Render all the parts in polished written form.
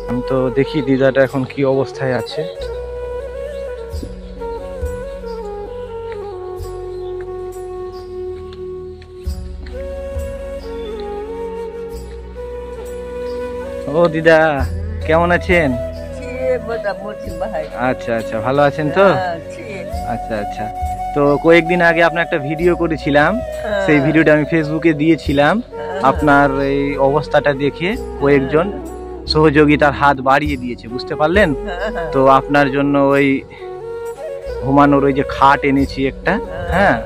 আমি তো দেখি দিদাটা এখন কি অবস্থায় আছে। ও দিদা, কেমন আছেন? আচ্ছা আচ্ছা, ভালো আছেন তো? আচ্ছা আচ্ছা। তো কয়েকদিন আগে আপনার একটা ভিডিও করেছিলাম, সেই ভিডিওটা আমি ফেসবুকে দিয়েছিলাম। আপনার এই অবস্থাটা দেখে কয়েকজন সহযোগিতার হাত বাড়িয়ে দিয়েছে, বুঝতে পারলেন? তো আপনার জন্য ওই ঘুমানোর ওই যে খাট এনেছি একটা। হ্যাঁ,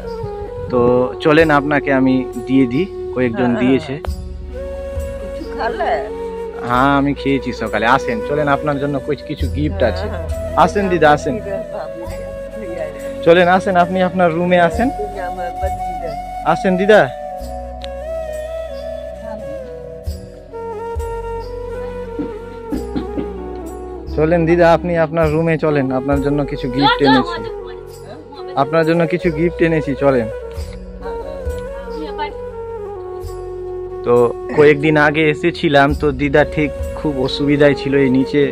তো চলেন আপনাকে আমি দিয়ে দিই, কয়েকজন দিয়েছে। হ্যাঁ, আমি খেয়েছি সকালে। আসেন, চলেন, আপনার জন্য কিছু গিফট আছে। আসেন দিদা, আসেন, চলেন, আসেন, আপনি আপনার রুমে আসেন। আসেন দিদা। চলেন দিদা, আপনি আপনার রুমে চলেন, আপনার জন্য কিছু গিফট এনেছি। আপনার জন্য কিছু গিফট এনেছি, চলেন। তো কয়েকদিন আগে এসেছিলাম, তো দিদা ঠিক খুব অসুবিধায় ছিল, এই নিচে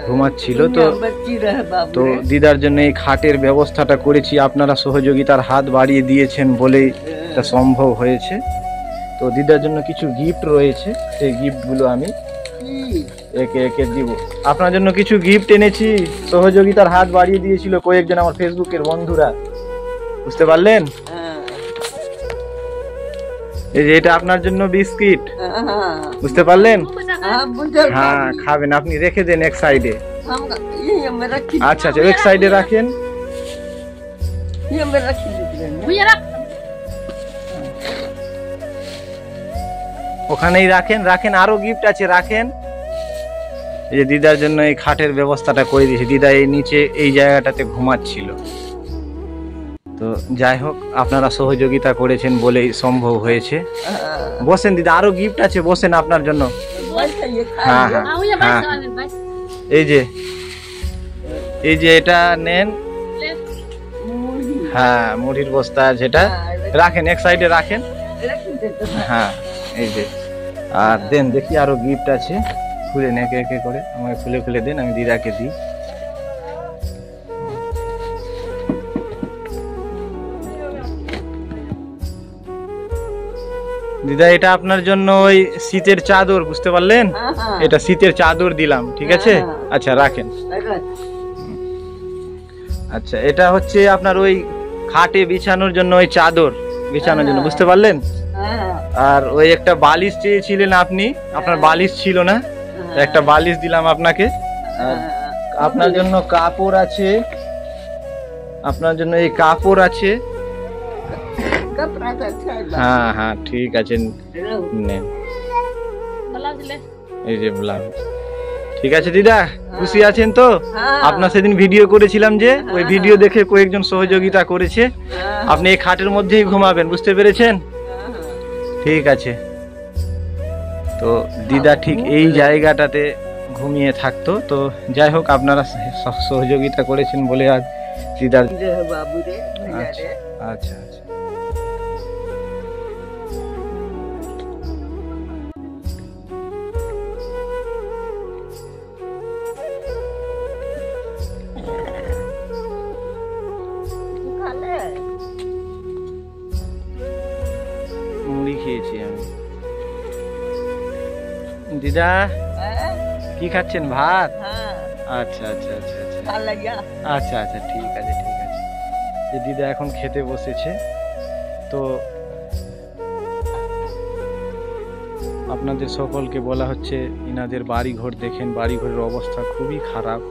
ঘুমাচ্ছিল। তো দিদার জন্য এই খাটের ব্যবস্থাটা করেছি, আপনারা সহযোগিতার হাত বাড়িয়ে দিয়েছেন বলেই এটা সম্ভব হয়েছে। তো দিদার জন্য কিছু গিফট রয়েছে, সেই গিফটগুলো আমি একে একে দিব। আপনার জন্য কিছু গিফট এনেছি, সহযোগিতার হাত বাড়িয়ে দিয়েছিল কয়েকজন আমার ফেসবুকের বন্ধুরা, বুঝতে পারলেন? এই যে এটা আপনার জন্য বিস্কিট, বুঝতে পারলেন? হ্যাঁ, খাবেন, আপনি রেখে দেন এক সাইডে। আচ্ছা আচ্ছা, এক সাইডে রাখেন। ওখানেই রাখেন, রাখেন, আরো গিফট আছে, রাখেন। এই যে দিদার জন্য এই খাটের ব্যবস্থাটা করে দিয়েছি, দিদা এই নিচে এই জায়গাটাতে ঘুমাচ্ছিল। তো যাই হোক, আপনারা সহযোগিতা করেছেন বলেই সম্ভব হয়েছে। বসেন দিদা, আরো গিফট আছে, বসেন আপনার জন্য। হ্যাঁ হ্যাঁ হ্যাঁ, এই যে এটা নেন। হ্যাঁ, মুড়ির বস্তা, যেটা রাখেন এক সাইডে রাখেন। হ্যাঁ, এই যে, আর দেন দেখি আরো গিফট আছে, খুলেন একে একে করে, আমাকে খুলে খুলে দেন, আমি দিদাকে দিই। দিদা, এটা আপনার জন্য ওই শীতের চাদর, বুঝতে পারলেন? এটা শীতের চাদর দিলাম, ঠিক আছে? আচ্ছা, রাখেন। আচ্ছা, এটা হচ্ছে আপনার ওই খাটে বিছানোর জন্য, ওই চাদর বিছানোর জন্য, বুঝতে পারলেন? আর ওই একটা বালিশ চেয়েছিলেন আপনি, আপনার বালিশ ছিল না, একটা বালিশ দিলাম আপনাকে। আর আপনার জন্য কাপড় আছে, আপনার জন্য এই কাপড় আছে। হ্যাঁ হ্যাঁ, ঠিক আছে, নেন, এই যে ব্লাউজ। ঠিক আছে দিদা, খুশি আছেন তো? আপনার সেদিন ভিডিও করেছিলাম, যে ওই ভিডিও দেখে কয়েকজন সহযোগিতা করেছে। আপনি এই খাটের মধ্যেই ঘুমাবেন, বুঝতে পেরেছেন? ঠিক আছে। তো দিদা ঠিক এই জায়গাটাতে ঘুমিয়ে থাকতো। তো যাই হোক, আপনারা সহযোগিতা করেছেন বলে আজ দিদার। আচ্ছা আচ্ছা আচ্ছা। মুড়ি খেয়েছি আমি। দিদা, কি খাচ্ছেন? ভাত? আচ্ছা আচ্ছা আচ্ছা আচ্ছা আচ্ছা আচ্ছা, ঠিক আছে ঠিক আছে। যে দিদা এখন খেতে বসেছে। তো আপনাদের সকলকে বলা হচ্ছে, ইনাদের বাড়িঘর দেখেন, বাড়িঘরের অবস্থা খুবই খারাপ।